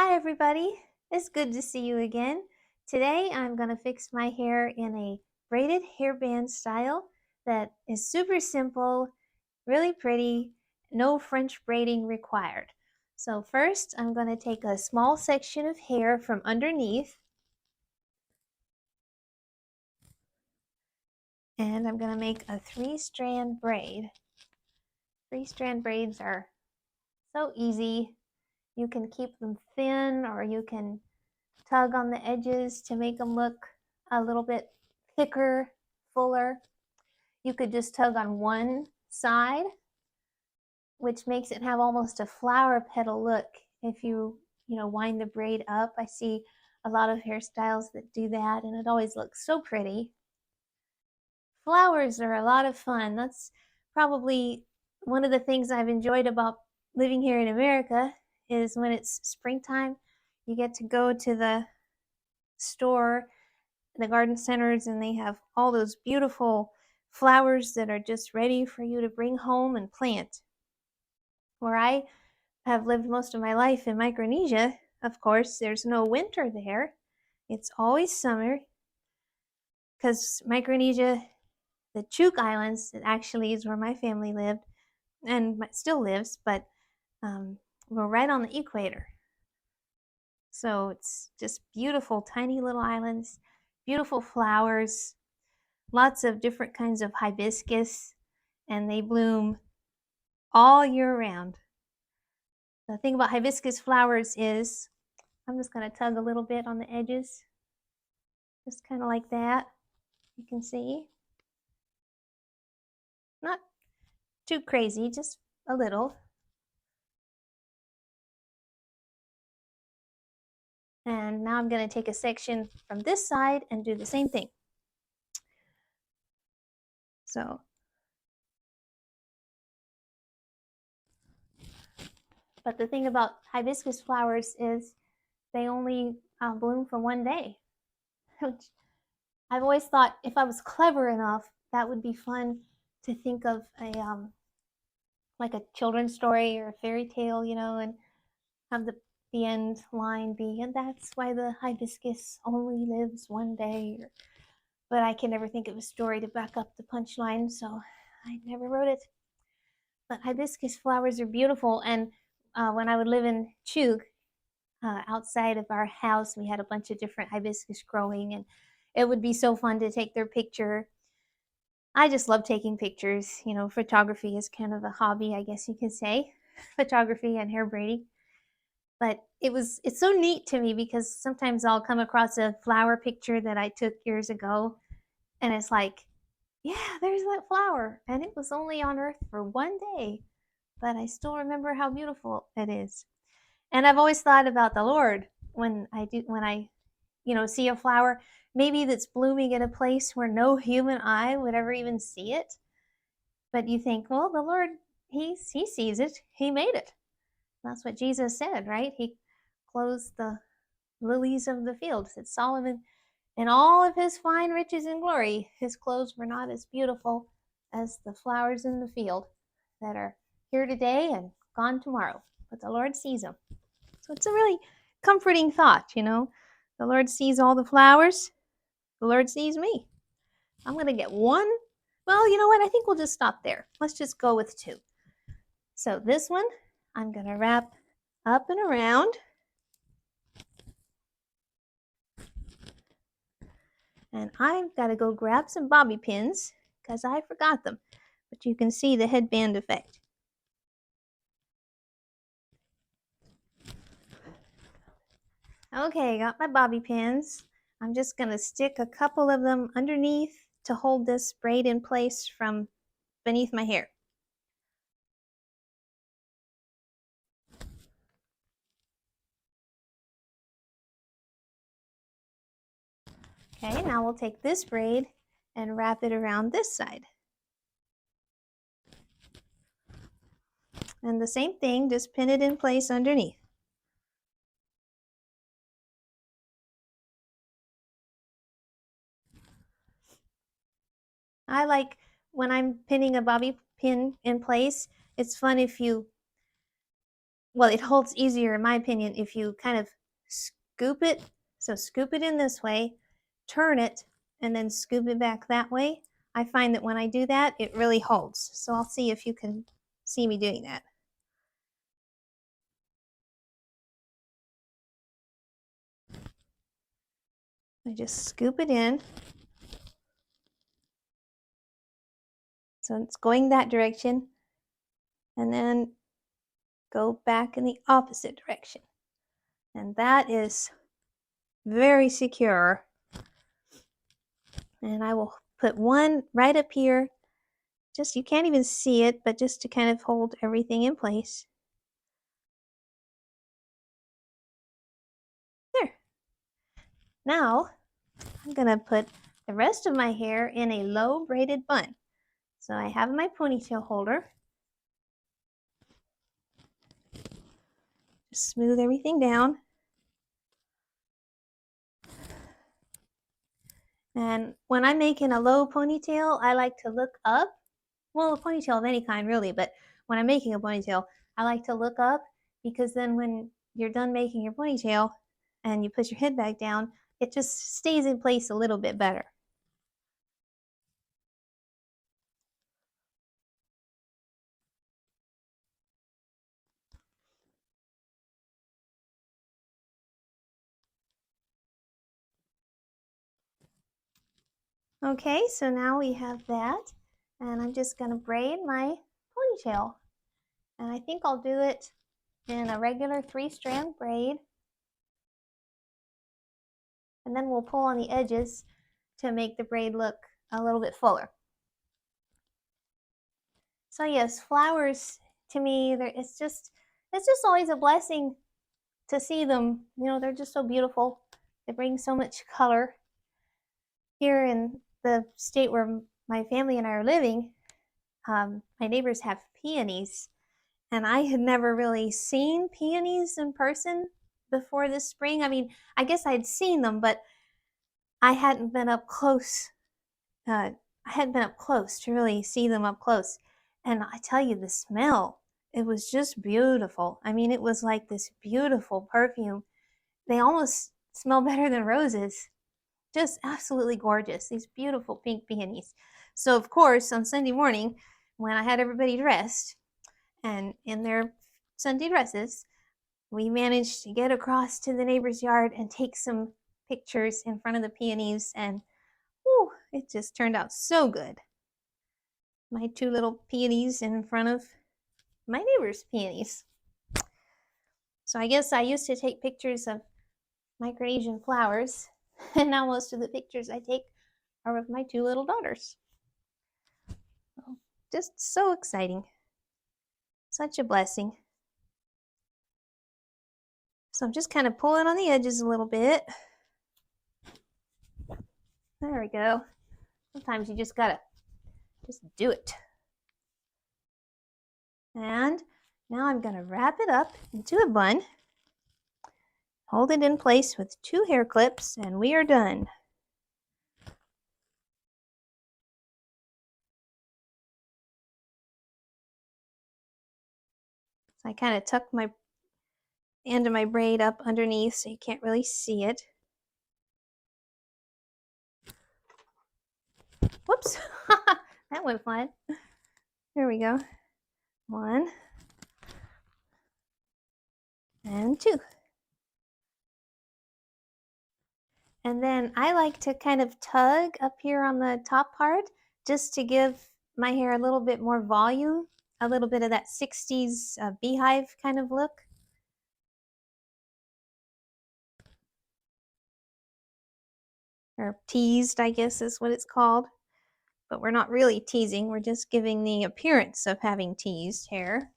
Hi everybody, it's good to see you again. Today I'm going to fix my hair in a braided hairband style that is super simple, really pretty, no French braiding required. So first I'm going to take a small section of hair from underneath and I'm going to make a 3-strand braid. 3-strand braids are so easy. You can keep them thin or you can tug on the edges to make them look a little bit thicker, fuller. You could just tug on one side, which makes it have almost a flower petal look if you wind the braid up. I see a lot of hairstyles that do that and it always looks so pretty. Flowers are a lot of fun. That's probably one of the things I've enjoyed about living here in America is when it's springtime, you get to go to the store, the garden centers, and they have all those beautiful flowers that are just ready for you to bring home and plant. Where I have lived most of my life in Micronesia, of course, there's no winter there. It's always summer because Micronesia, the Chuk Islands, it actually is where my family lived and still lives, but we're right on the equator. So it's just beautiful, tiny little islands, beautiful flowers, lots of different kinds of hibiscus, and they bloom all year round. The thing about hibiscus flowers is, I'm just going to tug a little bit on the edges, just kind of like that. You can see. Not too crazy, just a little. And now I'm going to take a section from this side and do the same thing. So, but the thing about hibiscus flowers is they only bloom for one day, which I've always thought if I was clever enough, that would be fun to think of a like a children's story or a fairy tale, and have the end line be, and that's why the hibiscus only lives one day. But I can never think of a story to back up the punchline, so I never wrote it. But hibiscus flowers are beautiful, and when I would live in Chug, outside of our house, we had a bunch of different hibiscus growing, and it would be so fun to take their picture. I just love taking pictures. Photography is kind of a hobby, I guess you could say, photography and hair braiding. But it's so neat to me because sometimes I'll come across a flower picture that I took years ago, and it's like, yeah, there's that flower, and it was only on Earth for one day, but I still remember how beautiful it is. And I've always thought about the Lord when I see a flower maybe that's blooming in a place where no human eye would ever even see it. But you think, well, the Lord, he sees it. He made it. That's what Jesus said, right? He clothes the lilies of the field. Said Solomon, in all of his fine riches and glory, his clothes were not as beautiful as the flowers in the field that are here today and gone tomorrow. But the Lord sees them. So it's a really comforting thought, The Lord sees all the flowers. The Lord sees me. I'm going to get one. Well, you know what? I think we'll just stop there. Let's just go with 2. So this one, I'm going to wrap up and around. And I've got to go grab some bobby pins because I forgot them. But you can see the headband effect. Okay, got my bobby pins. I'm just going to stick a couple of them underneath to hold this braid in place from beneath my hair. Okay, now we'll take this braid and wrap it around this side. And the same thing, just pin it in place underneath. I like when I'm pinning a bobby pin in place, it's fun if you well, it holds easier in my opinion if you kind of scoop it. So scoop it in this way, turn it, and then scoop it back that way. I find that when I do that, it really holds. So I'll see if you can see me doing that. I just scoop it in. So it's going that direction, and then go back in the opposite direction. And that is very secure. And I will put one right up here. Just, you can't even see it, but just to kind of hold everything in place. There. Now, I'm gonna put the rest of my hair in a low braided bun. So I have my ponytail holder. Just smooth everything down. And when I'm making a low ponytail, I like to look up. Well, a ponytail of any kind really, but when I'm making a ponytail, I like to look up, because then when you're done making your ponytail and you put your head back down, it just stays in place a little bit better. Okay, so now we have that, and I'm just going to braid my ponytail. And I think I'll do it in a regular 3-strand braid. And then we'll pull on the edges to make the braid look a little bit fuller. So yes, flowers to me, it's just always a blessing to see them. You know, they're just so beautiful. They bring so much color. Here in the state where my family and I are living, my neighbors have peonies, and I had never really seen peonies in person before this spring. I mean, I guess I'd seen them, but I hadn't been up close. I hadn't been up close to really see them up close. And I tell you, the smell, it was just beautiful. I mean, it was like this beautiful perfume. They almost smell better than roses. Just absolutely gorgeous, these beautiful pink peonies. So of course, on Sunday morning, when I had everybody dressed and in their Sunday dresses, we managed to get across to the neighbor's yard and take some pictures in front of the peonies, and whew, it just turned out so good. My 2 little peonies in front of my neighbor's peonies. So I guess I used to take pictures of Micronesian flowers, and now most of the pictures I take are of my 2 little daughters. Just so exciting. Such a blessing. So I'm just kind of pulling on the edges a little bit. There we go. Sometimes you just gotta just do it. And now I'm gonna wrap it up into a bun. Hold it in place with 2 hair clips, and we are done. So I kind of tuck my end of my braid up underneath so you can't really see it. Whoops, that went fun. There we go. 1 and 2. And then I like to kind of tug up here on the top part just to give my hair a little bit more volume, a little bit of that 60s beehive kind of look. Or teased, I guess is what it's called. But we're not really teasing, we're just giving the appearance of having teased hair.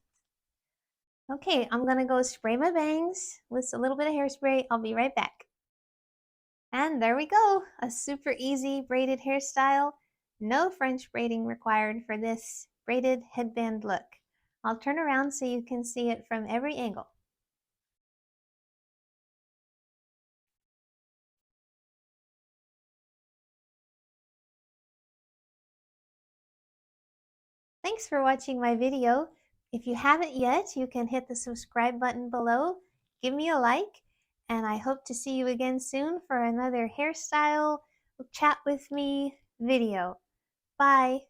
Okay, I'm gonna go spray my bangs with a little bit of hairspray. I'll be right back. And there we go, a super easy braided hairstyle. No French braiding required for this braided headband look. I'll turn around so you can see it from every angle. Thanks for watching my video. If you haven't yet, you can hit the subscribe button below, give me a like, and I hope to see you again soon for another hairstyle chat with me video. Bye.